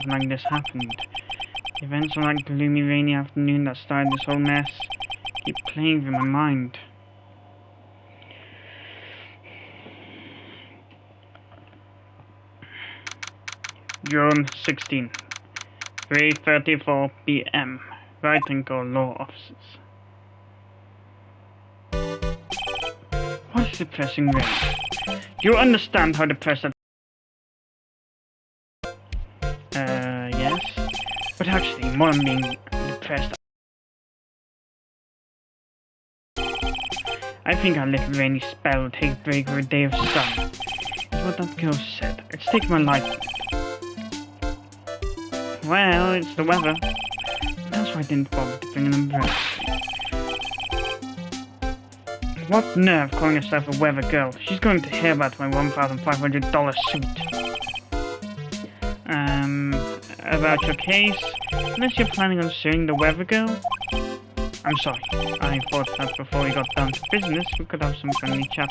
something like this happened. The events of that gloomy rainy afternoon that started this whole mess keep playing through my mind. June 16, 3:34 p.m. Right Ankle Law Offices. What's depressing rain? Do you understand how depressed that... yes. But actually, more than being depressed, I think our little rainy spell will take a break for a day of sun. Is what that girl said. It's taken my life. Well, it's the weather. That's why I didn't bother to bring an umbrella. What nerve calling herself a weather girl? She's going to hear about my $1,500 suit. About your case, unless you're planning on suing the weather girl? I'm sorry, I thought that before we got down to business, we could have some friendly chat.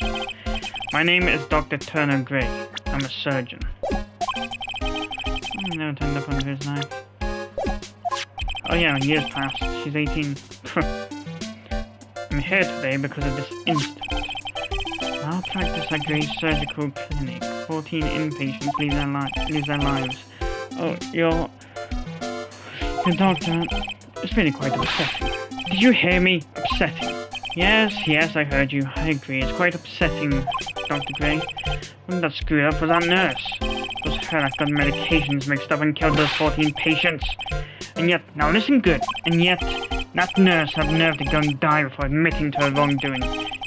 My name is Dr. Turner Gray. I'm a surgeon. I never turned up under his knife. Oh yeah, years passed. She's 18. I'm here today because of this incident. I'll practice at Gray's surgical clinic. 14 inpatients lose their lives. Oh, your doctor. It's really quite upsetting. Did you hear me? Upsetting. Yes, I heard you. I agree. It's quite upsetting, Dr. Gray. Wasn't that screwed up was that nurse? It was her that got medications mixed up and killed those 14 patients. And yet, now listen good, and yet, that nurse had nerve to go and die before admitting to her wrongdoing.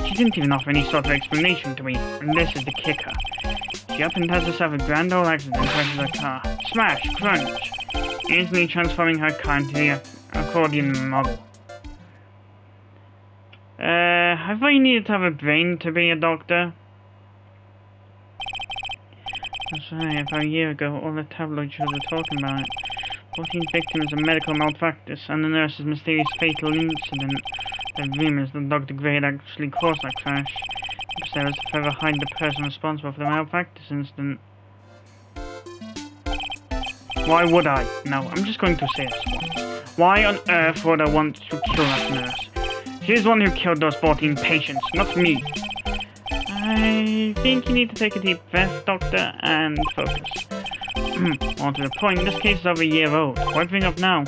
She didn't even offer any sort of explanation to me, and this is the kicker. She up and has herself a grand old accident and crashes her car. Smash! Crunch! Instantly transforming her car into the accordion model. I thought you needed to have a brain to be a doctor. That's right, about a year ago, all the tabloid shows were talking about it. 14 victims of medical malpractice and the nurse's mysterious fatal incident. The rumors that Dr. Gray had actually caused that crash. Because there was to further hide the person responsible for the malpractice incident. Why would I? No, I'm just going to say this once. Why on earth would I want to kill that nurse? She's the one who killed those 14 patients, not me. I think you need to take a deep breath, Doctor, and focus. On to the point, this case is over a year old. Why bring up now?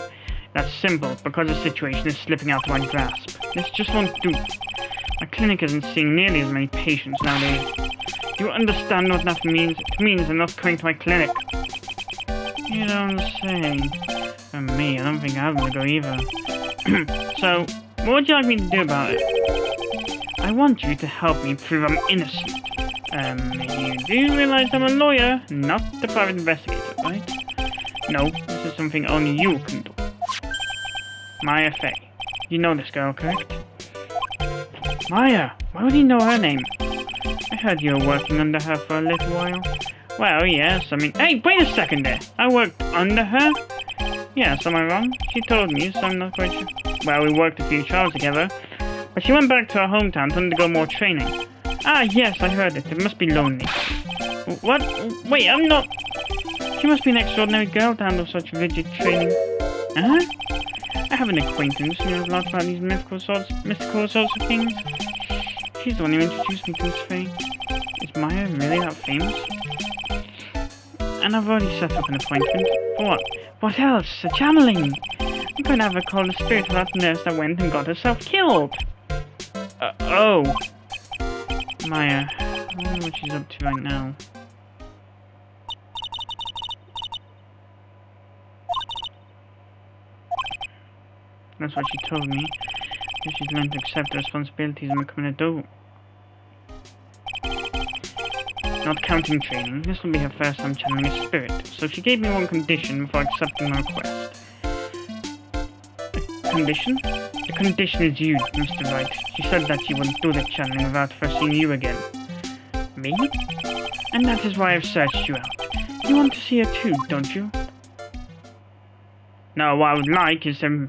That's simple, because the situation is slipping out of my grasp. This just won't do. My clinic isn't seeing nearly as many patients nowadays. Do you understand what that means? It means they're not coming to my clinic. You don't say. For me, I don't think I'm gonna go either. So, what would you like me to do about it? I want you to help me prove I'm innocent. You do realize I'm a lawyer, not the private investigator, right? No, this is something only you can do. Maya Fey. You know this girl, correct? Maya! Why would he know her name? I heard you were working under her for a little while. Well, yes, I mean... Hey, wait a second there! I worked under her? Yes, am I wrong? She told me, so I'm not quite sure. Well, we worked a few trials together, but she went back to her hometown to undergo more training. Ah, yes, I heard it. It must be lonely. What? Wait, I'm not... She must be an extraordinary girl to handle such rigid training. Uh-huh. I have an acquaintance who knows a lot about these mystical sorts of things. She's the one who introduced me to Miss Faye. Is Maya really that famous? And I've already set up an appointment. For what? What else? A channeling! I'm going to have her call the spirit of that nurse that went and got herself killed. Oh. Maya, I wonder what she's up to right now. That's what she told me. That she's learned to accept the responsibilities of becoming an adult. Not counting training, this will be her first time channeling a spirit, so she gave me one condition before accepting my request. A condition? The condition is you, Mr. Wright. She said that she wouldn't do the channeling without first seeing you again. Me? And that is why I've searched you out. You want to see her too, don't you? No, what I would like is to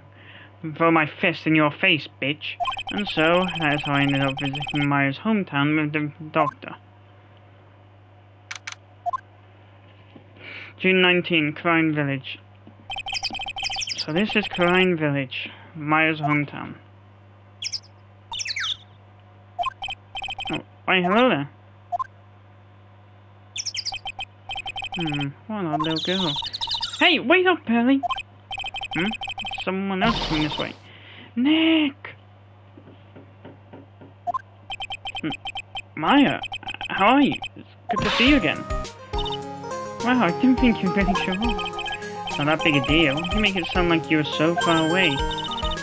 throw my fist in your face, bitch. And so, that is how I ended up visiting Maya's hometown with the doctor. June 19, Crime Village. So this is Crime Village, Maya's hometown. Oh, why hello there. What an odd little girl. Hey, wait up, Pearly! Someone else coming this way. Nick! Maya, how are you? It's good to see you again. Wow, I didn't think you'd really show up. Not that big a deal. You make it sound like you were so far away.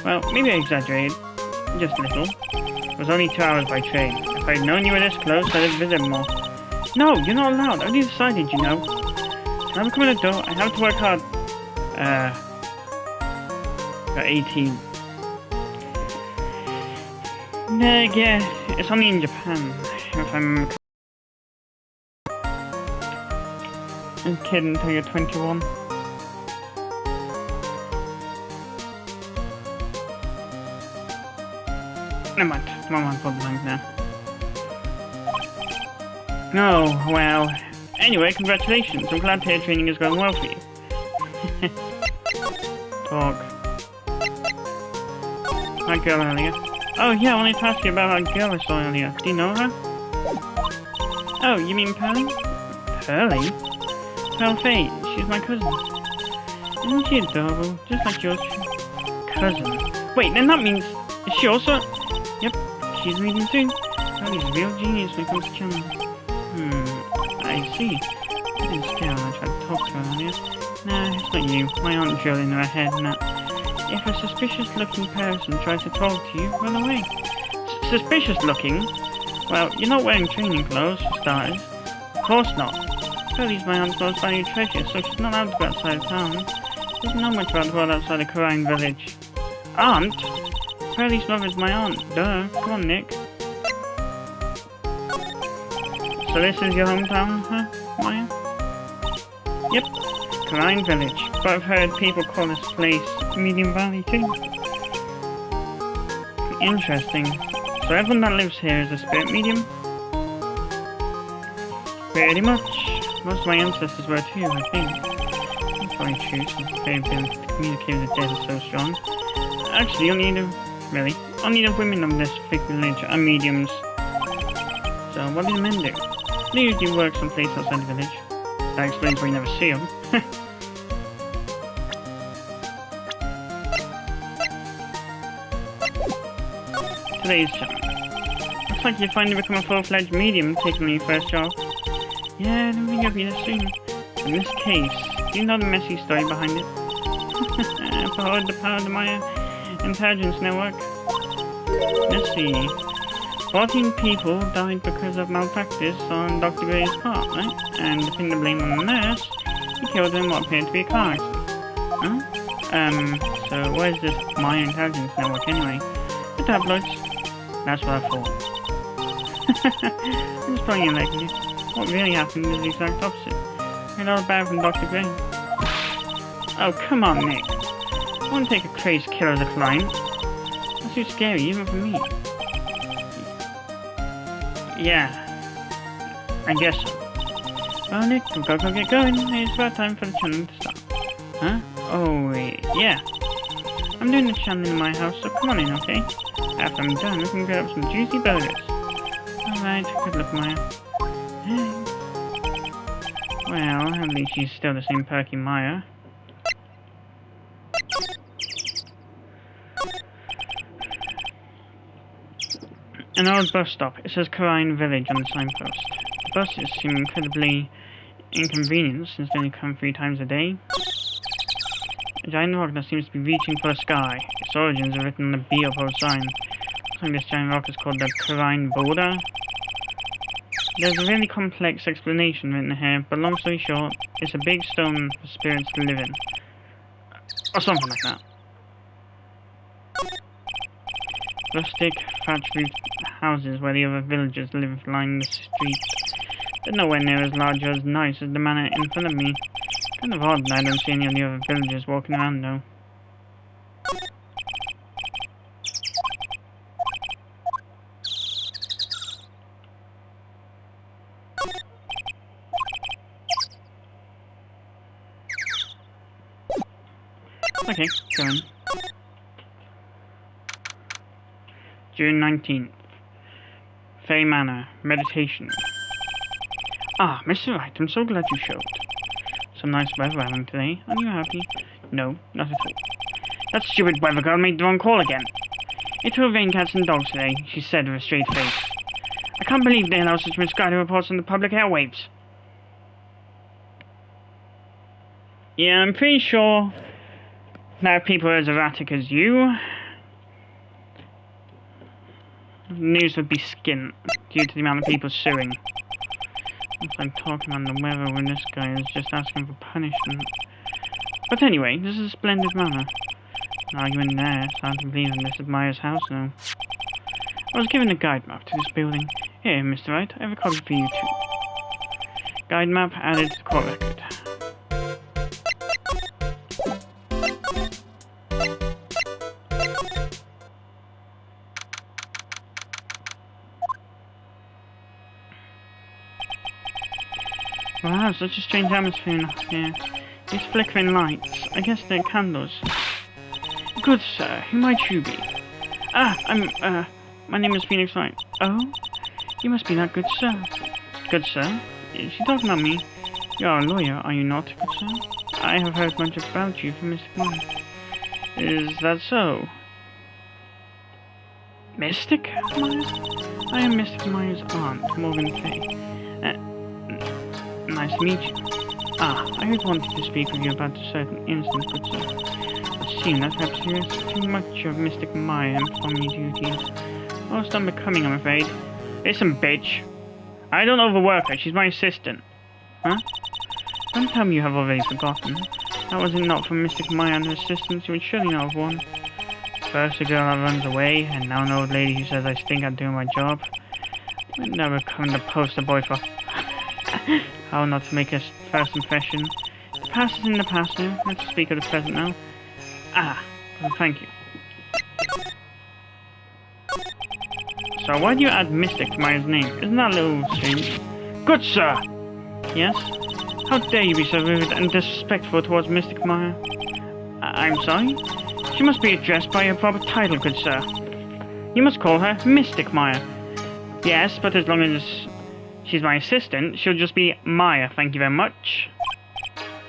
Well, maybe I exaggerated. Just a little. It was only 2 hours by train. If I'd known you were this close, I'd have visited more. No, you're not allowed. I already decided, you know. Can I come in the door? I have to work hard. Got 18. Yeah, it's only in Japan. If I'm a kid until you're 21. Never mind. My mind pulled blank now. Oh, well. Anyway, congratulations. I'm glad to hear training is going well for you. Talk. That girl earlier. Oh yeah, I wanted to ask you about that girl I saw earlier. Do you know her? Oh, you mean Pearly? Pearly? Pearl Fate. She's my cousin. Isn't she adorable? Just like yours. Cousin. Wait, then that means... Is she also... Yep, she's leaving soon. Pearly's a real genius when it comes to killing. I see. I didn't scare when I tried to talk to her earlier. Nah, it's not you. My aunt drilled in her head and that. If a suspicious-looking person tries to talk to you, run away. Suspicious-looking? Well, you're not wearing training clothes, for starters. Of course not. Pearly's my aunt's most valued treasure, so she's not allowed to go outside of town. She doesn't know much about the world outside of Karine Village. Aunt? Pearly's mother's my aunt. Duh. Come on, Nick. So this is your hometown, huh, Maya? Yep. Karine Village. But I've heard people call this place Medium Valley too. Interesting. So everyone that lives here is a spirit medium? Pretty much. Most of my ancestors were too, I think. That's probably true, since they've been able to communicate with the dead so strong. Actually, only the women of this big village are mediums. So what do the men do? They usually work someplace outside the village. That explains why you never see them. Today's challenge. Looks like you finally become a full-fledged medium, taking on your first job. Yeah, I don't think I'll be this soon. In this case, do you know the messy story behind it? Behold the power of my intelligence network. Let's see. 14 people died because of malpractice on Dr. Gray's part, right? And to pin the blame on the nurse, he killed her in what appeared to be a car accident. Huh? So where's this my intelligence network anyway? The tabloids. That's what I thought. I'm just pulling your leg here. What really happened is the exact opposite. I heard all about from Dr. Gray. Oh, come on, Nick. I wouldn't take a crazed killer as a client. That's too scary, even for me. Yeah, I guess so. Well, Nick, go get going. It's about time for the channeling to start. Huh? Oh, wait, yeah. I'm doing the channeling in my house, so come on in, okay? After I'm done, we can grab up some juicy burgers. Alright, good luck, Maya. Hey. Well, at least she's still the same perky Maya. An old bus stop. It says Karine Village on the signpost. The buses seem incredibly inconvenient since they only come 3 times a day. A giant rock that seems to be reaching for the sky. Its origins are written on the B of both signs. Looks like this giant rock is called the Karine Boulder. There's a really complex explanation written here, but long story short, it's a big stone for spirits to live in. Or something like that. Rustic, thatch-roofed houses where the other villagers live line the street. They're nowhere near as large or as nice as the manor in front of me. Kind of odd that I don't see any of the other villagers walking around though. Okay, go in. June 19th. Fey Manor. Meditation. Ah, Mr. Wright, I'm so glad you showed. Some nice weather having today. Are you happy? No, not at all. That stupid weather girl made the wrong call again. It will rain cats and dogs today, she said with a straight face. I can't believe they allow such misguided reports on the public airwaves. Yeah, I'm pretty sure that people as erratic as you, news would be skint due to the amount of people suing. It's like talking on the weather when this guy is just asking for punishment. But anyway, this is a splendid manor. No argument there, it's hard to believe that this is Maya's house now. I was given a guide map to this building. Here, Mr. Wright, I have a copy for you too. Guide map added to the court record. Wow, such a strange atmosphere in here. These flickering lights, I guess they're candles. Good sir, who might you be? My name is Phoenix Wright. Oh? You must be that good sir. Good sir? Is she talking about me? You are a lawyer, are you not, good sir? I have heard much about you from Mystic Maya. Is that so? Mystic Maya? I am Mystic Maya's aunt, Morgan Fay. Nice to meet you. I had wanted to speak with you about a certain incident, good sir. It seemed that perhaps you have too much of Mystic Maya and performing your duties. Most unbecoming, I'm afraid. Listen, bitch. I don't overwork her, she's my assistant. Huh? Don't tell me you have already forgotten. That was it not for Mystic Maya and her assistants, you would surely know of one. First a girl that runs away, and now an old lady who says I stink at doing my job. I'd never come to poster boy for how not to make a first impression. The past is in the past now. Let's speak of the present now. Well, thank you. So why do you add Mystic to Maya's name? Isn't that a little strange? Good sir! Yes? How dare you be so rude and disrespectful towards Mystic Maya? I'm sorry? She must be addressed by her proper title, good sir. You must call her Mystic Maya. Yes, but as long as she's my assistant, she'll just be Maya, thank you very much.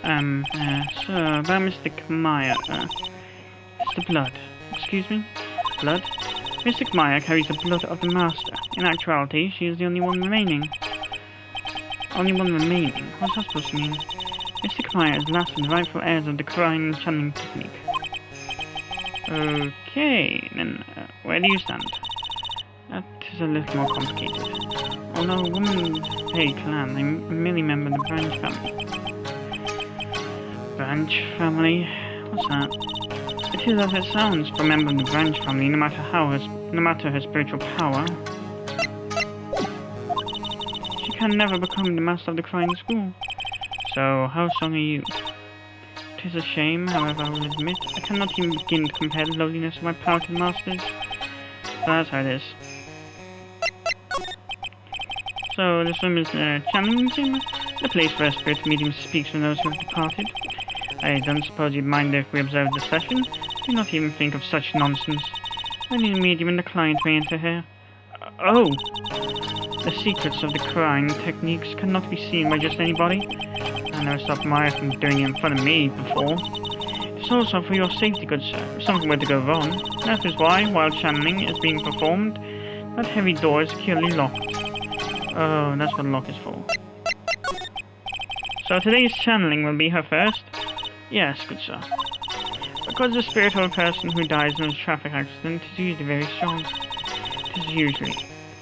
So, about Mystic Maya, it's the blood. Excuse me? Blood? Mystic Maya carries the blood of the Master. In actuality, she is the only one remaining. Only one remaining? What's that supposed to mean? Mystic Maya is the last of the rightful heirs of the Crime channeling technique. Okay, then, where do you stand? That is a little more complicated. Although a woman Fey clan, I'm merely a member of the Branch family. Branch family? What's that? It is as it sounds for a member of the Branch family, no matter her spiritual power. She can never become the master of the crying school. So, how strong are you? It is a shame, however, I will admit, I cannot even begin to compare the lowliness of my power to the Master's. So that's how it is. So, this room is the channeling chamber, the place where a spirit medium speaks from those who have departed. I don't suppose you'd mind if we observed the session? Do not even think of such nonsense. Only the medium and the client may enter here. Oh! The secrets of the crying techniques cannot be seen by just anybody. I never stopped Maya from doing it in front of me before. It's also for your safety, good sir. If something were to go wrong, that is why, while channeling is being performed, that heavy door is securely locked. Oh, that's what the lock is for. So today's channeling will be her first? Yes, good sir. Because the spirit of a person who dies in a traffic accident is usually very strong. It is usually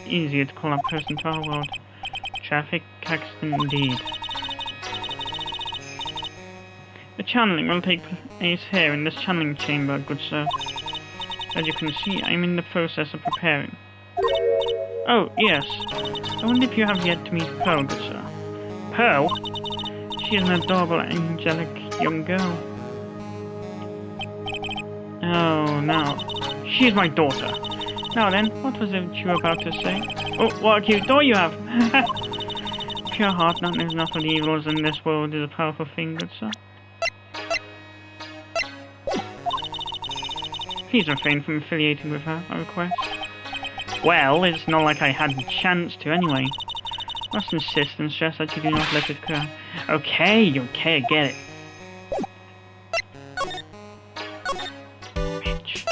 easier to call that person to our world. Traffic accident indeed. The channeling will take place here in this channeling chamber, good sir. As you can see, I am in the process of preparing. Oh, yes. I wonder if you have yet to meet Pearl, good sir. Pearl? She is an adorable, angelic young girl. Oh, no. She is my daughter. Now then, what was it you were about to say? Oh, what a cute door you have! Pure heart, not knows enough of the evils in this world is a powerful thing, good sir. Please refrain from affiliating with her, I request. Well, it's not like I had the chance to anyway. I must insist and stress that you do not let it occur. Okay, I get it. Bitch.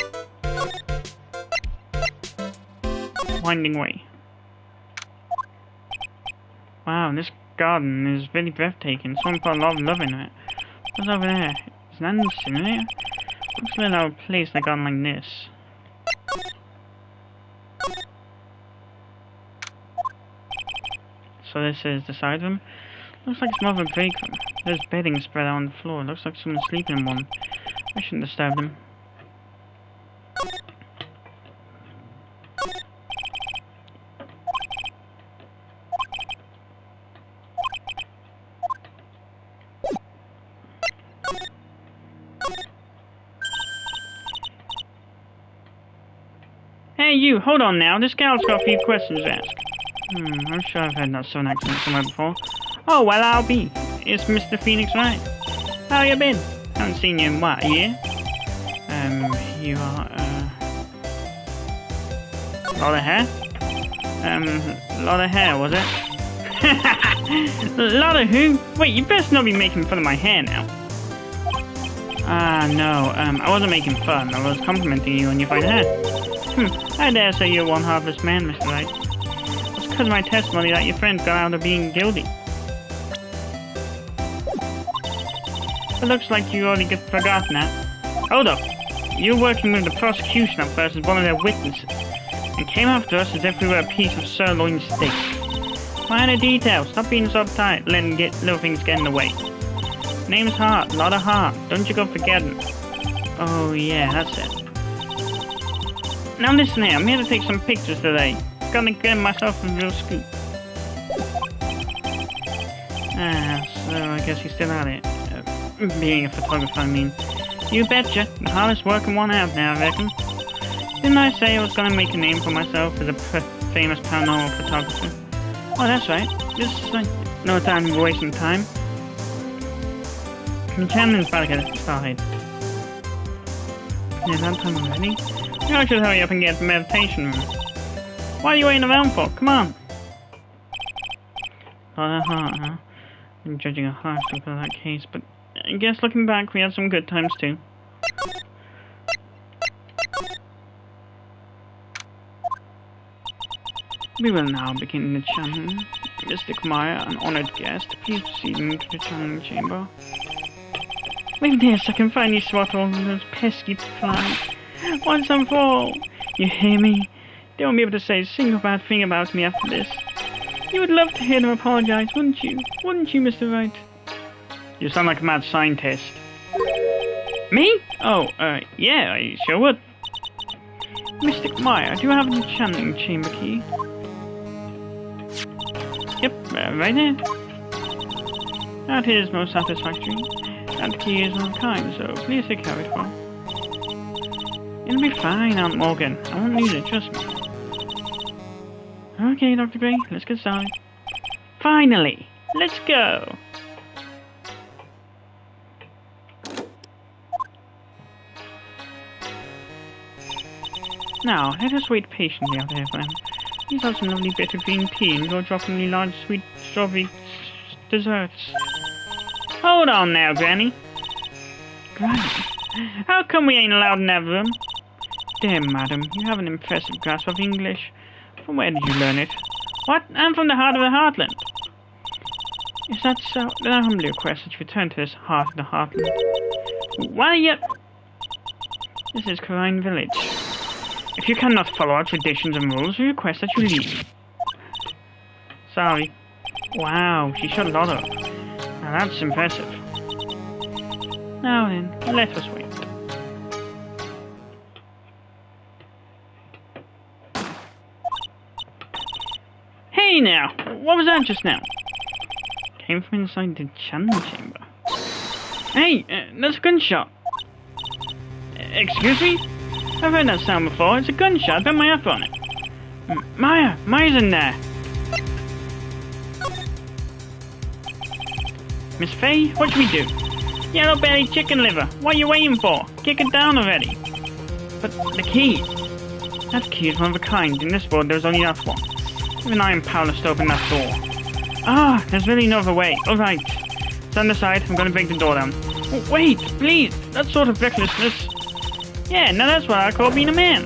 Winding way. Wow, this garden is really breathtaking. Someone put a lot of love in it. What's over there? Is that an incinerator? Looks like I would place in a garden like this. So this is the side room. Looks like it's more of a break room. There's bedding spread out on the floor. Looks like someone's sleeping in one. I shouldn't disturb them. Hey you, hold on now. This gal's got a few questions to ask. I'm sure I've heard that southern accent somewhere before. Oh, well, I'll be. It's Mr. Phoenix, right? How you been? Haven't seen you in what, a year? You are, lot of hair? Lot of hair, was it? Lot of who? Wait, you best not be making fun of my hair now. No, I wasn't making fun. I was complimenting you on your fine hair. I dare say you're one heartless man, Mr. Wright. It's because of my testimony that your friend got out of being guilty. It looks like you already forgot now. Hold up. You're working with the prosecution at first as one of their witnesses, and came after us as if we were a piece of sirloin steak. Minor details. Stop being so uptight, letting little things get in the way. Name's Hart, lot of heart. Don't you go forgetting. Oh yeah, that's it. Now listen here, I'm here to take some pictures today. Gonna get myself a real scoop. So I guess you're still at it. Being a photographer, I mean. You betcha. The hardest working one out now, I reckon. Didn't I say I was gonna make a name for myself as a famous paranormal photographer? Oh, that's right. This is like no time wasting time. The camera's about to get started. Is that time already? I should hurry up and get the meditation room. What are you waiting around for? Come on! Not a heart, huh? I'm judging a harsh look for that case, but I guess looking back, we had some good times too. We will now begin the channeling. Mr. Kumaya, an honored guest, please proceed into the channeling chamber. Wait there a second, finally swat all those pesky flies. Once and for all, you hear me? They won't be able to say a single bad thing about me after this. You would love to hear them apologize, wouldn't you? Wouldn't you, Mr. Wright? You sound like a mad scientist. Me? Oh, yeah, I sure would. Mr. Meyer, do you have the channeling chamber key? Yep, right there. That is most satisfactory. That key is one of a kind, so please take care of it well. It'll be fine, Aunt Morgan. I won't lose it, trust me. Okay, Dr. Gray, let's get started. Finally! Let's go! Now, let us wait patiently out there, friend. These are some lovely bitter green tea and jaw-droppingly large sweet strawberry desserts. Hold on now, Granny. Granny? How come we ain't allowed in that room? Dear madam, you have an impressive grasp of English. From where did you learn it? What? I'm from the heart of the heartland. Is that so? Then I humbly request that you return to this heart of the heartland. Why are you... This is Corrine Village. If you cannot follow our traditions and rules, we request that you leave. Sorry. Wow, she shot a lot up. Now that's impressive. Now then, let us wait. Hey now! What was that just now? Came from inside the channeling chamber. Hey! That's a gunshot! Excuse me? I've heard that sound before. It's a gunshot. Bet my F on it. Maya's in there! Miss Faye, what should we do? Yellow belly chicken liver, what are you waiting for? Kick it down already. But the key! That key is one of a kind. In this world, there's only that one. Even I am powerless to open that door. Ah, there's really no other way. Alright. Stand aside, I'm gonna break the door down. Oh, wait, please! That sort of recklessness... Yeah, now that's what I call being a man.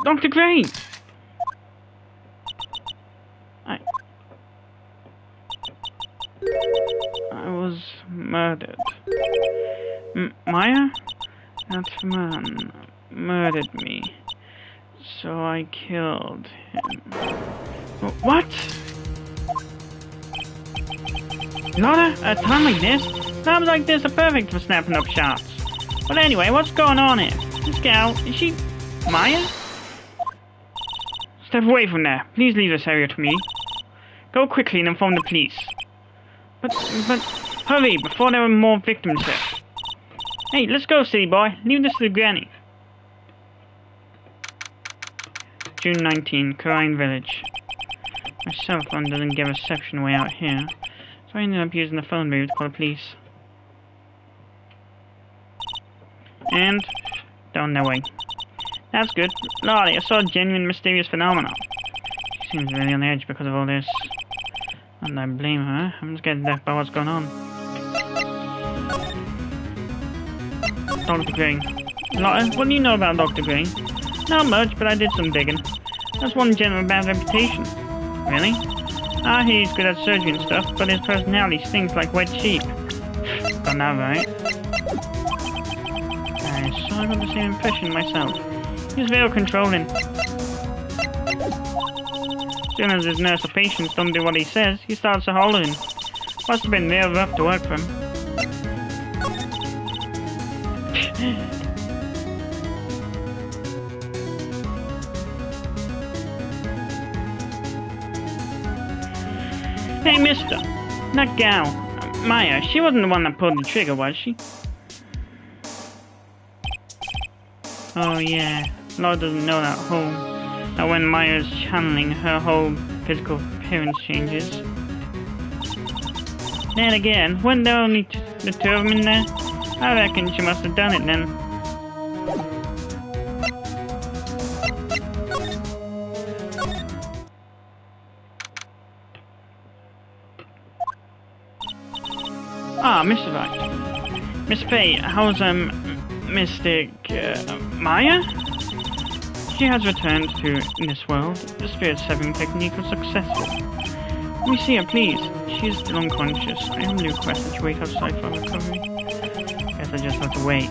Dr. Gray! I was murdered. Maya? That man murdered me. So I killed him. What? Lotta, a time like this? Times like this are perfect for snapping up shots. But anyway, what's going on here? This gal, is she Maya? Step away from there. Please leave this area to me. Go quickly and inform the police. But hurry, before there are more victims here. Hey, let's go, city boy. Leave this to the granny. June 19, Karine Village. My cell phone doesn't give reception way out here, so I ended up using the phone booth to call the police. And down their way. That's good. Lottie, I saw a genuine mysterious phenomenon. She seems really on the edge because of all this. And I blame her. I'm scared to death by what's going on. Dr. Gray. Lotta, what do you know about Dr. Gray? Not much, but I did some digging. That's one gentleman with bad reputation. Really? I hear he's good at surgery and stuff, but his personality stinks like wet sheep. Got that right. I sort of got the same impression myself. He was very controlling. As soon as his nurse or patients don't do what he says, he starts hollering. Must have been real rough to work for him. Hey, mister. That gal, Maya, she wasn't the one that pulled the trigger, was she? Oh, yeah. Laura doesn't know that when Maya's channeling, her whole physical appearance changes. Then again, weren't there only the two of them in there? I reckon she must have done it then. Ah, Mr. Wright. Miss Faye, how's, Mystic, Maya? She has returned to this world. The spirit severing technique was successful. Let me see her, please. She is still unconscious. I humbly request that you wait outside for recovery. Guess I just have to wait.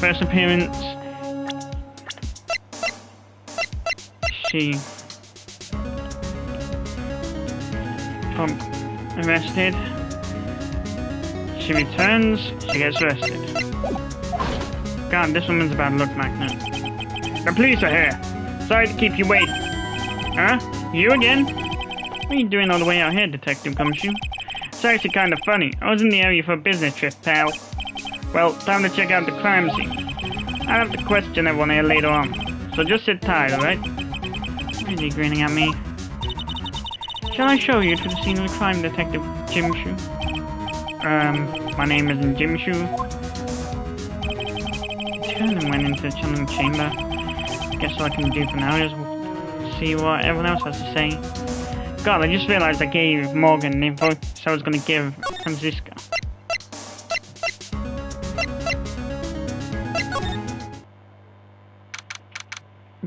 First appearance. She... arrested. She returns, she gets arrested. God, this woman's a bad luck magnet. The police are here. Sorry to keep you waiting. Huh? You again? What are you doing all the way out here, Detective Gumshoe? It's actually kind of funny. I was in the area for a business trip, pal. Well, time to check out the crime scene. I'll have to question everyone here later on. So just sit tight, alright? Why is he grinning at me? Shall I show you to the scene of the crime, Detective Jimshoe? My name isn't Jimshoe. Turned and went into the channeling chamber. Guess what I can do for now is see what everyone else has to say. God, I just realized I gave Morgan the info so I was going to give Francisca.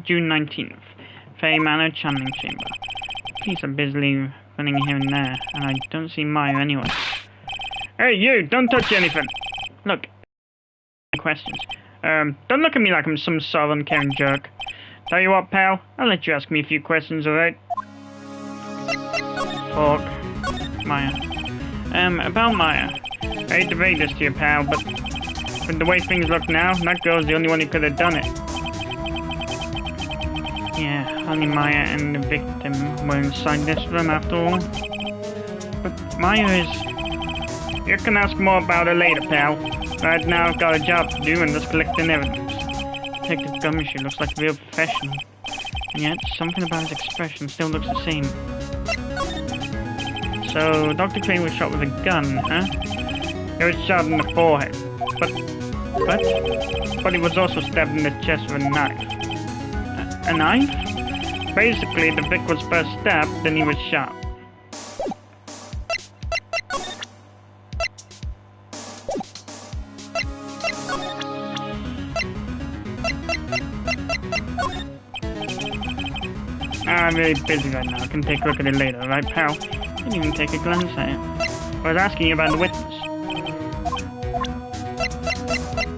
June 19th. Faye Manor Channeling Chamber. Police are busily running here and there, and I don't see Maya anywhere. Hey, you! Don't touch anything! Look. Questions. Don't look at me like I'm some sort of uncaring jerk. Tell you what, pal, I'll let you ask me a few questions, alright? Talk. Maya. About Maya. I hate to break this to you, pal, but with the way things look now, that girl's the only one who could have done it. Yeah, only Maya and the victim were inside this room after all. But Maya is... You can ask more about her later, pal. Right now I've got a job to do and just collecting evidence. Detective Gumshoe looks like a real professional. And yet, something about his expression still looks the same. So, Dr. Crane was shot with a gun, huh? He was shot in the forehead. But he was also stabbed in the chest with a knife. A knife? Basically, the Vic was first stabbed, then he was shot. I'm really busy right now. I can take a look at it later, right, pal? Didn't even take a glance at it. I was asking you about the witness.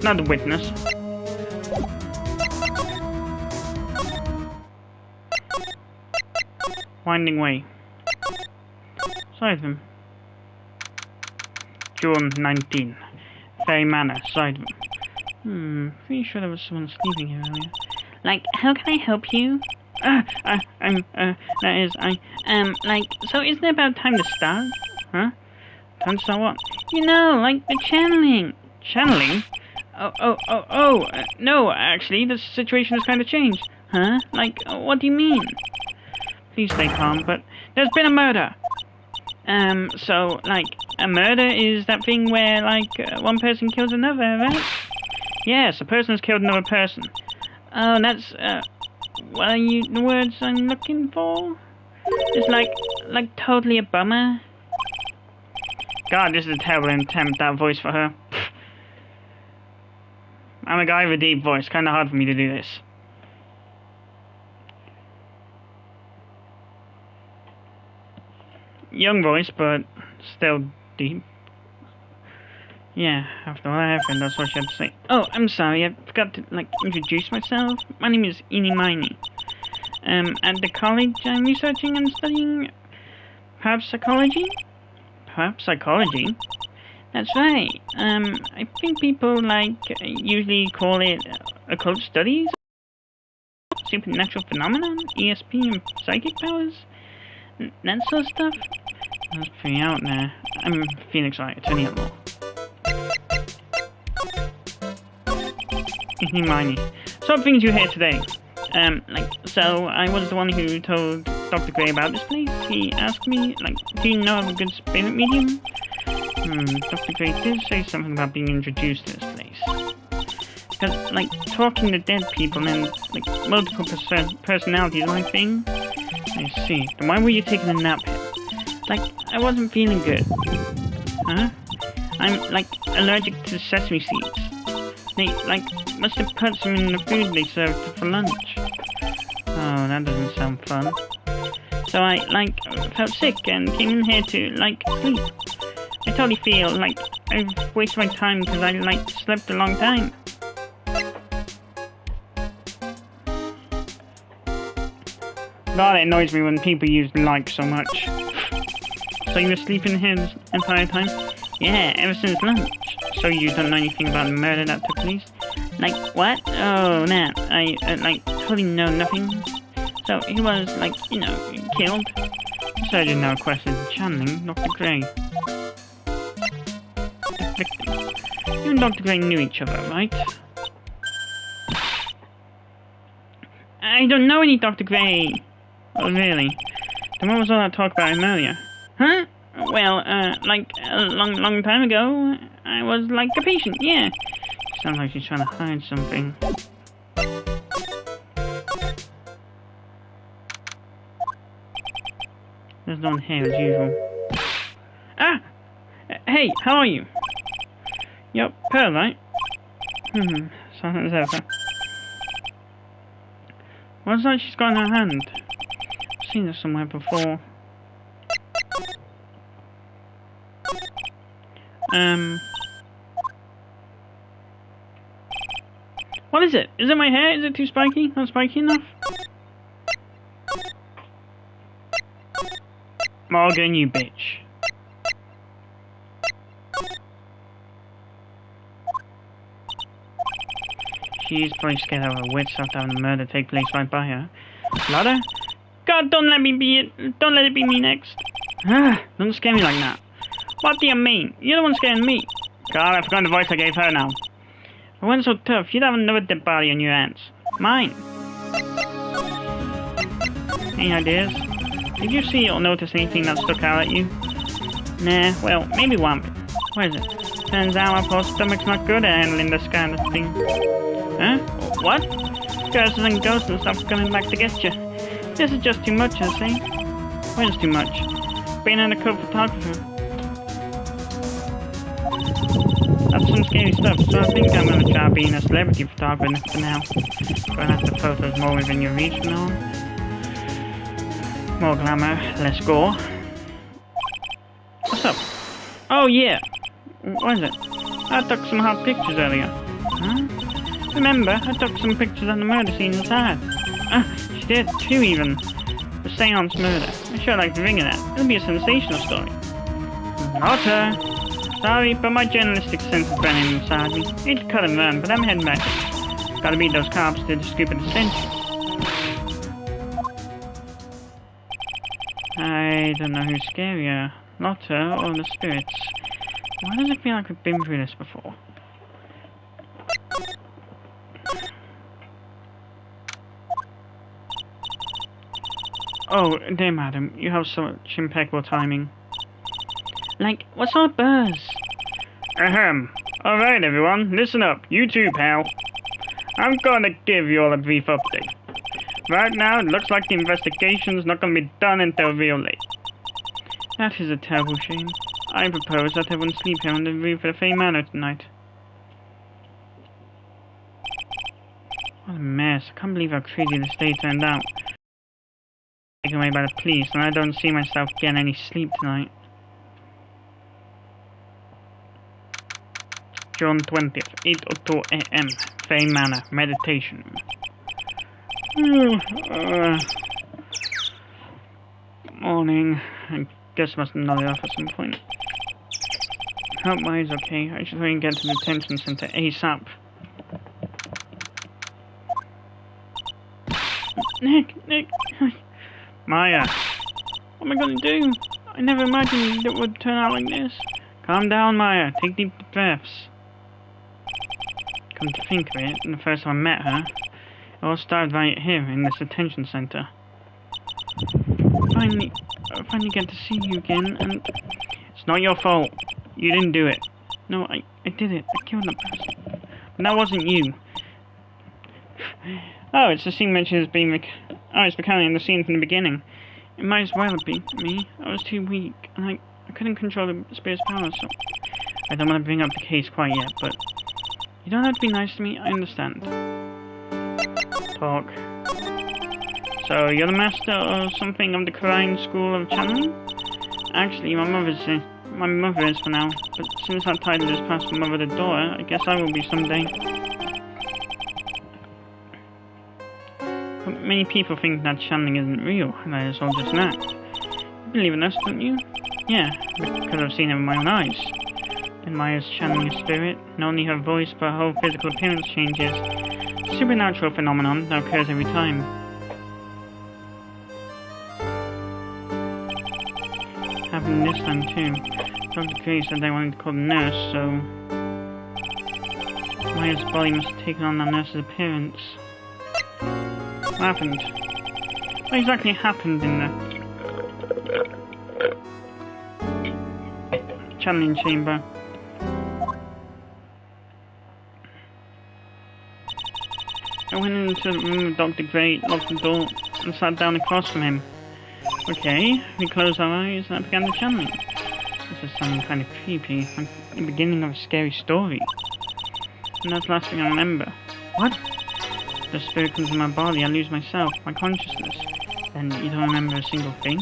Not the witness. Winding way. Side of him. June 19. Ferry Manor, side of him. Pretty sure there was someone sleeping here earlier. Like, how can I help you? So isn't it about time to start? Huh? Time to start what? You know, like the channeling. Channeling? No, actually, the situation has kind of changed. Huh? Like, what do you mean? Please stay calm, but there's been a murder. So, like, a murder is that thing where, like, one person kills another, right? Yes, a person's killed another person. Oh, that's, what are the words I'm looking for? It's like totally a bummer. God, this is a terrible attempt, that voice for her. I'm a guy with a deep voice, kinda hard for me to do this. Young voice, but still deep. Yeah, after what happened, that's what she had to say. Oh, I'm sorry, I forgot to, like, introduce myself. My name is Eenie Miney. At the college, I'm researching and studying parapsychology? Parapsychology? That's right. I think people, like, usually call it occult studies, supernatural phenomenon, ESP, and psychic powers, that sort of stuff. That's pretty out there. I'm feeling excited. Turning up more. Miney. So what brings you here today? So I was the one who told Dr. Gray about this place. He asked me, like, do you know of a good spirit medium? Dr. Gray did say something about being introduced to this place. Because, like, talking to dead people and, like, multiple personalities is my thing. I see. Then why were you taking a nap here? Like, I wasn't feeling good. Huh? I'm, like, allergic to sesame seeds. They, like, must have put some in the food they served for lunch. Oh, that doesn't sound fun. So I, like, felt sick and came in here to, like, sleep. I totally feel like I've wasted my time because I, like, slept a long time. God, it annoys me when people use like so much. So you were sleeping here this entire time? Yeah, ever since lunch. So you don't know anything about the murder that took place? Like, what? Oh, nah, I, like, totally know nothing. So he was, like, you know, killed. The surgeon now requested channeling Dr. Gray. The victim. You and Dr. Gray knew each other, right? I don't know any Dr. Gray. Oh, really? Then what was all that talk about him earlier? Huh? Well, like, a long time ago, I was, like, a patient, yeah. Sounds like she's trying to hide something. There's no one here as usual. Ah! Hey, how are you? Yup, Pearl, right? Something's over. What's that she's got in her hand? I've seen this somewhere before. What is it? Is it my hair? Is it too spiky? Not spiky enough? Morgan, you bitch. She's probably scared out of her wits after having a murder take place right by her. Ladder? God, don't let it be me next. Don't scare me like that. What do you mean? You're the one scaring me. God, I forgot the voice I gave her now. If it wasn't so tough, you'd have another dead body on your hands. Mine. Any ideas? Did you see or notice anything that stuck out at you? Nah, well, maybe one. What is it? Turns out my poor stomach's not good at handling this kind of thing. Huh? What? Curses and ghosts and stuff coming back to get you. This is just too much, I say. What is too much? Being an undercover photographer. That's some scary stuff, so I think I'm gonna try being a celebrity photographer for now. But have the photos more within your reach from now on. More glamour, less gore. What's up? Oh yeah! What is it? I took some hot pictures earlier. Huh? Remember, I took some pictures of the murder scene inside. She did too even. The Seance murder. I sure like the ring of that. It'll be a sensational story. Not her. Sorry, but my journalistic sense is burning inside me. Hate to cut and run, but I'm heading back. Gotta beat those cops to the scoop of the century. I don't know who's scarier, Lotta or the spirits. Why does it feel like we've been through this before? Oh, dear madam, you have such impeccable timing. Like, what sort of buzz? Ahem. Alright everyone, listen up. You too, pal. I'm gonna give you all a brief update. Right now, it looks like the investigation's not gonna be done until real late. That is a terrible shame. I propose that everyone sleep here on the roof of the Fey Manor tonight. What a mess. I can't believe how crazy this day turned out. Taken away by the police, and I don't see myself getting any sleep tonight. June 20th, 8:02 AM, Fey Manor, meditation. Morning. I guess I must nod it off at some point. Hope Maya's okay. I should try and get to the detention center ASAP. Nick! Maya! What am I gonna do? I never imagined it would turn out like this. Calm down, Maya. Take deep breaths. Come to think of it, the first time I met her, it all started right here in this detention center. I finally get to see you again, and it's not your fault. You didn't do it. No, I did it. I killed the person. But that wasn't you. Oh, it's the scene mentioned as being it's becoming the scene from the beginning. It might as well have been me. I was too weak, and I couldn't control the spirit's power, so I don't want to bring up the case quite yet, but you don't have to be nice to me, I understand. Talk. So, you're the master or something of the Korean school of channeling? Actually, my mother is for now, but since that title is passed from mother to daughter, I guess I will be someday. But many people think that channeling isn't real, and that it's all just an act. You believe in us, don't you? Yeah, because I've seen it with my own eyes. And Maya's channeling a spirit, not only her voice but her whole physical appearance changes. A supernatural phenomenon that occurs every time. Happened this time too. Dr. Gray said they wanted to call the nurse, so Maya's body must have taken on that nurse's appearance. What happened? What exactly happened in the channeling chamber? I went into the room with Dr. Gray, locked the door, and sat down across from him. Okay, we closed our eyes and I began the channeling. This is something kind of creepy, like the beginning of a scary story. And that's the last thing I remember. What? The spirit comes in my body, I lose myself, my consciousness. Then you don't remember a single thing?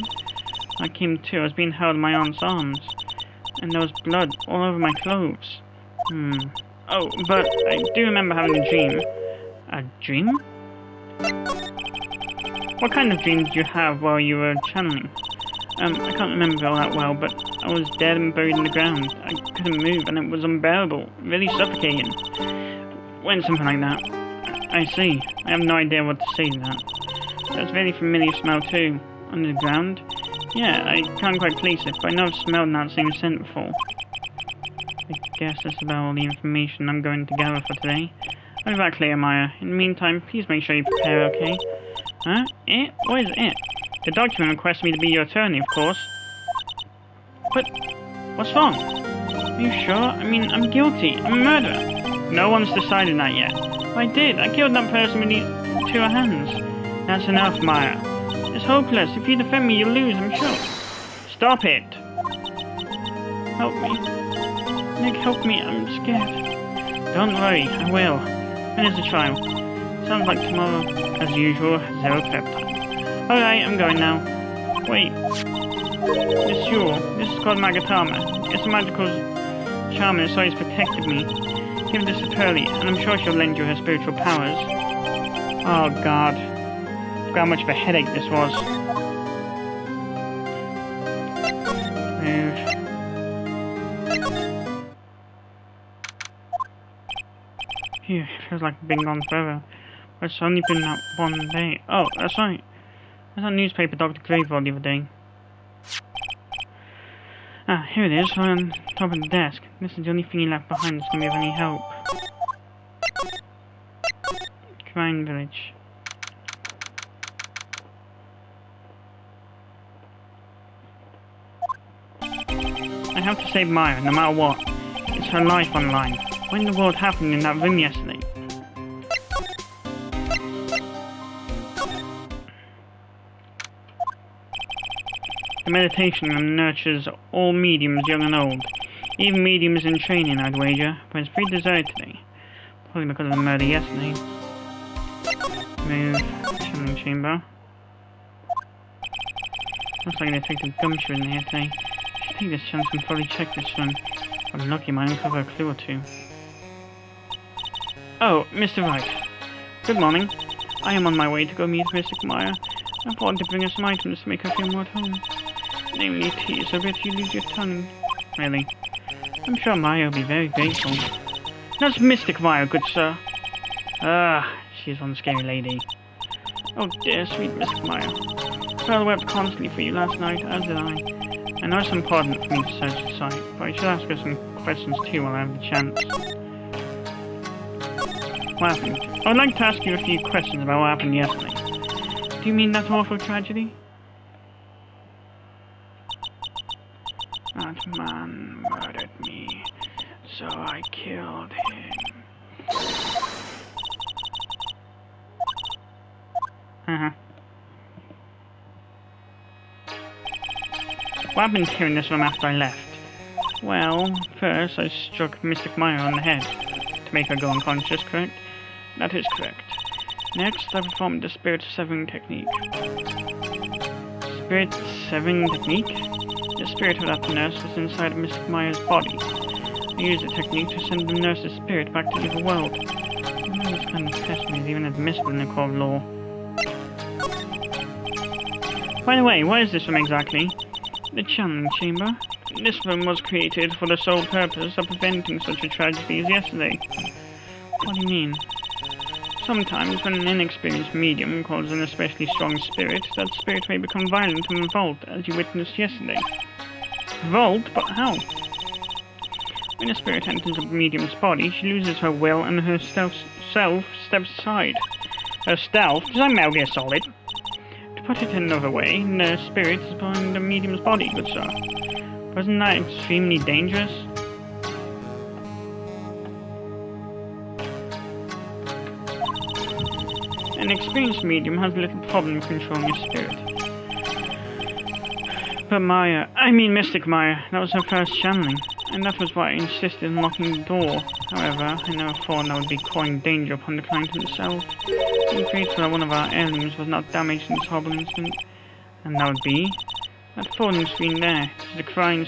I came to, I was being held in my aunt's arms. And there was blood all over my clothes. Oh, but I do remember having a dream. A dream? What kind of dream did you have while you were channeling? I can't remember all that well, but I was dead and buried in the ground. I couldn't move, and it was unbearable, really suffocating. When something like that. I see. I have no idea what to say to that. That's a very familiar smell too. Under the ground? Yeah, I can't quite place it, but I know I've smelled that same scent before. I guess that's about all the information I'm going to gather for today. I'll be back later, Maya. In the meantime, please make sure you prepare, okay? Huh? It? What is it? The document requests me to be your attorney, of course. But what's wrong? Are you sure? I mean, I'm guilty. I'm a murderer. No one's decided that yet. I did. I killed that person with two hands. That's enough, Maya. It's hopeless. If you defend me, you'll lose, I'm sure. Stop it. Help me. Nick, help me. I'm scared. Don't worry. I will. When is the trial? Sounds like tomorrow. As usual, zero prep time. Alright, I'm going now. Wait. This jewel. This is called Magatama. It's a magical shaman, so he's protected me. Give this to Pearly, and I'm sure she'll lend you her spiritual powers. Oh god. Look how much of a headache this was. Move. Phew, it feels like I've been gone forever. But it's only been that one day. Oh, that's right. There's that newspaper Dr. Grave wrote the other day. Ah, here it is, on top of the desk. This is the only thing he left behind that's gonna be of any help. Shrine Village. I have to save Maya, no matter what. It's her life on the line. What in the world happened in that room yesterday? The meditation room nurtures all mediums, young and old. Even mediums in training, I'd wager. But it's pretty deserted today. Probably because of the murder yesterday. Move. Channeling chamber. Looks like an effective gumshoe in here today. I should take this chance and fully check this room. If I'm lucky, I might uncover a clue or two. Oh, Mr. Wright. Good morning. I am on my way to go meet Mystic Maya. I thought to bring her some items to make her feel more at home. Namely tea, so that you lose your tongue. Really? I'm sure Maya will be very grateful. That's Mystic Maya, good sir. Ah, she's one scary lady. Oh dear, sweet Mystic Maya. Pearl wept constantly for you last night, as did I. I know it's important for me to search the site, but I should ask her some questions too while I have the chance. What happened? I would like to ask you a few questions about what happened yesterday. Do you mean that awful tragedy? That man murdered me, so I killed him. What happened here in this room after I left? Well, first I struck Mystic Maya on the head, to make her go unconscious, correct? That is correct. Next, I performed the spirit severing technique. Spirit severing technique? The spirit of that nurse was inside of Mystic Maya's body. I used the technique to send the nurse's spirit back to the other world. This kind of testing is even admissible in the court of law. By the way, what is this room exactly? The channeling chamber. This room was created for the sole purpose of preventing such a tragedy as yesterday. What do you mean? Sometimes, when an inexperienced medium calls an especially strong spirit, that spirit may become violent and revolt, as you witnessed yesterday. Revolt? But how? When a spirit enters a medium's body, she loses her will and her self steps aside. Her stealth? Does that Metal Gear Solid? To put it another way, the spirit is behind the medium's body, good sir. Wasn't that extremely dangerous? An experienced medium has little problem controlling a spirit. But Mystic Maya, that was her first channeling, and that was why I insisted on locking the door. However, I never thought that would be causing danger upon the client himself. I'm grateful that one of our heirlooms was not damaged in this horrible incident. And that would be that folding screen there. This is the Crying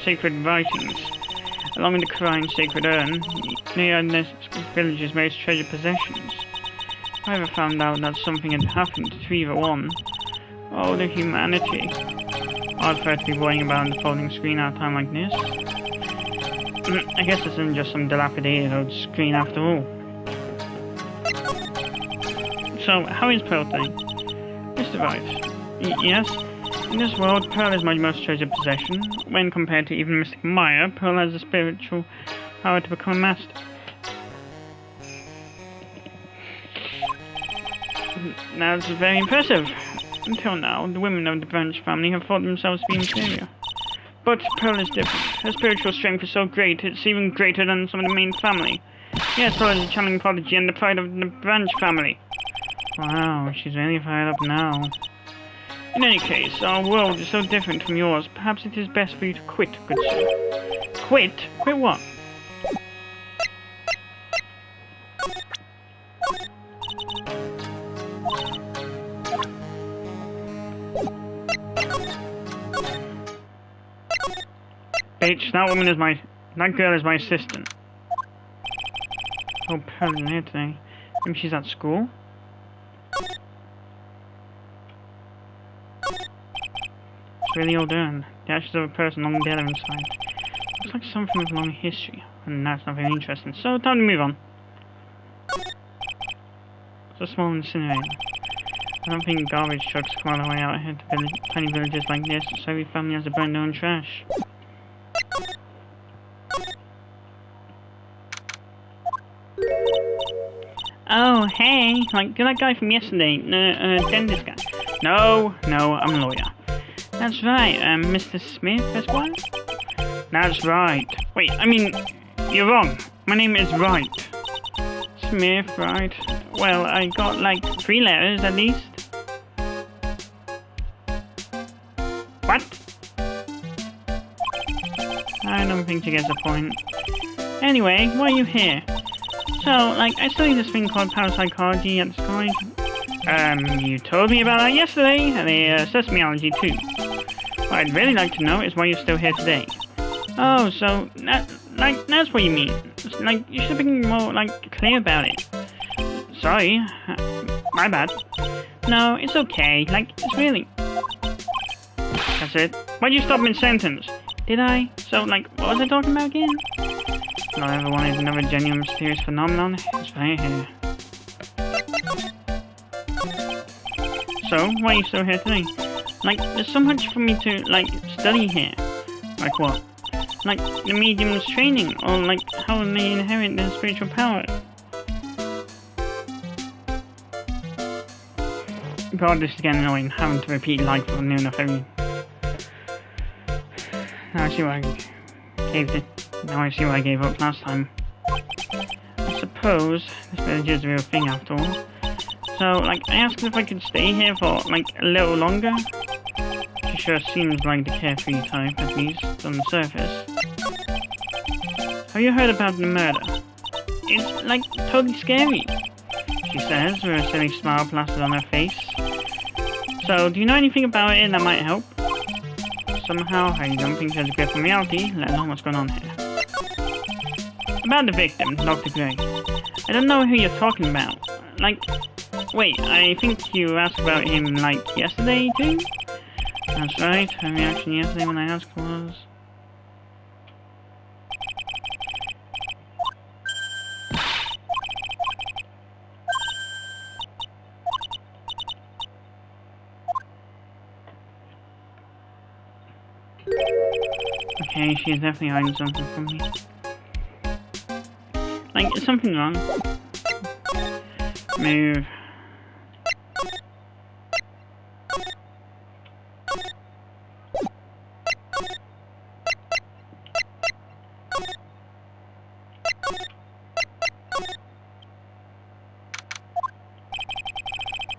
Sacred Writings. Along with the Crying Sacred Urn, they are this village's most treasured possessions. If I ever found out that something had happened to either one, oh, the humanity. I'd prefer to be worrying about the folding screen at a time like this. I guess this isn't just some dilapidated old screen after all. So, how is Pearl doing? Mr. Wright. Yes? In this world, Pearl is my most treasured possession. When compared to even Mystic Maya, Pearl has the spiritual power to become a master. That's very impressive. Until now, the women of the Branch family have thought themselves to be inferior. But Pearl is different. Her spiritual strength is so great, it's even greater than some of the main family. Yes, Pearl is a channeling prodigy and the pride of the Branch family. Wow, she's really fired up now. In any case, our world is so different from yours. Perhaps it is best for you to quit, good sir. Quit? Quit what? Bitch, that girl is my assistant. Oh, Pearl isn't here today. Maybe she's at school? It's really old urn. The ashes of a person long dead are inside. Looks like something with a long history. And that's not very interesting. So, time to move on. It's a small incinerator. I don't think garbage trucks come all the way out here to tiny villages like this, so every family has to burn their own trash. Oh, hey, like, you're that guy from yesterday, dentist guy. No, I'm a lawyer. That's right, Mr. Smith, Esquire? That's right. Wait, I mean, you're wrong. My name is Wright. Smith, right? Well, I got, like, 3 letters, at least. What? I don't think she gets the point. Anyway, why are you here? So, like, I studied this thing called parapsychology at this college. You told me about that yesterday, and the seismology too. What I'd really like to know is why you're still here today. Oh, so, that's what you mean. Like, you should have been more, like, clear about it. Sorry. My bad. No, it's okay. Like, it's really... That's it. Why'd you stop mid-sentence? Did I? So, like, what was I talking about again? If I ever wanted another genuine mysterious phenomenon, it's right here. So, why are you still here today? Like, there's so much for me to, like, study here. Like what? Like, the medium's training, or like, how they inherit their spiritual power. God, this is getting annoying, having to repeat like for new enough every... Now I see why I gave it. Now I see why I gave up last time. I suppose this village is a real thing after all. So, like, I asked if I could stay here for, like, a little longer. She sure seems like the carefree type, at least, on the surface. Have you heard about the murder? It's, like, totally scary, she says, with a silly smile plastered on her face. So, do you know anything about it that might help? Somehow, I don't think there's a grip on reality, let alone what's going on here. About the victim, Dr. Gray. I don't know who you're talking about. Like, wait, I think you asked about him, like, yesterday, too? That's right, her reaction yesterday when I asked was... Okay, she's definitely hiding something from me. Like, is something wrong? Move.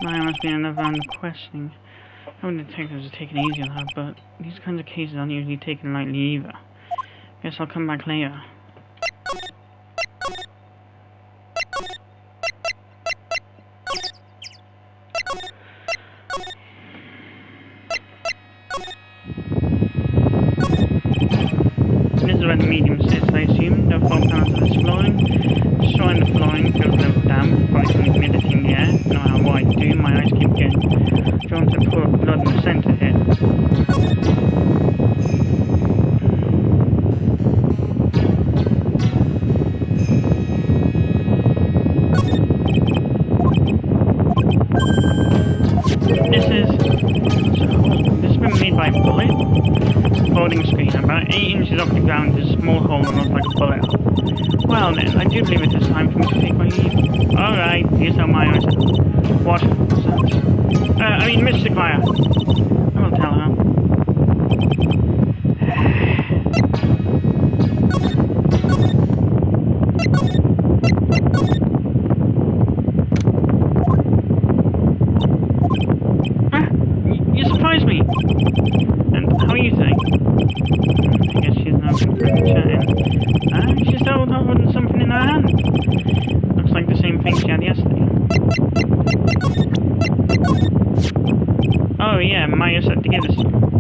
Mine must be another round of questioning. I know the detectives are taking it easy on her, but these kinds of cases aren't usually taken lightly either. Guess I'll come back later. This is where the medium sits, I assume. There are 4 panels of this flooring. Destroying the flooring feels a little damp, probably some humidity in the air. No matter what I do, my eyes keep getting drawn to the pool of blood in the center here. This has been made by a bullet. Folding screen, about 8 inches off the ground, there's a small hole that looks like a bullet. Well then, I do believe it is time for me to take my leave. Alright, here's how my eyes are. What? I mean, Mystic Fire. I will tell her. You surprised me! And how are you today? I guess she's not chatting. She's still holding something in her hand. Looks like the same thing she had yesterday. Oh yeah, Maya said to give this to me.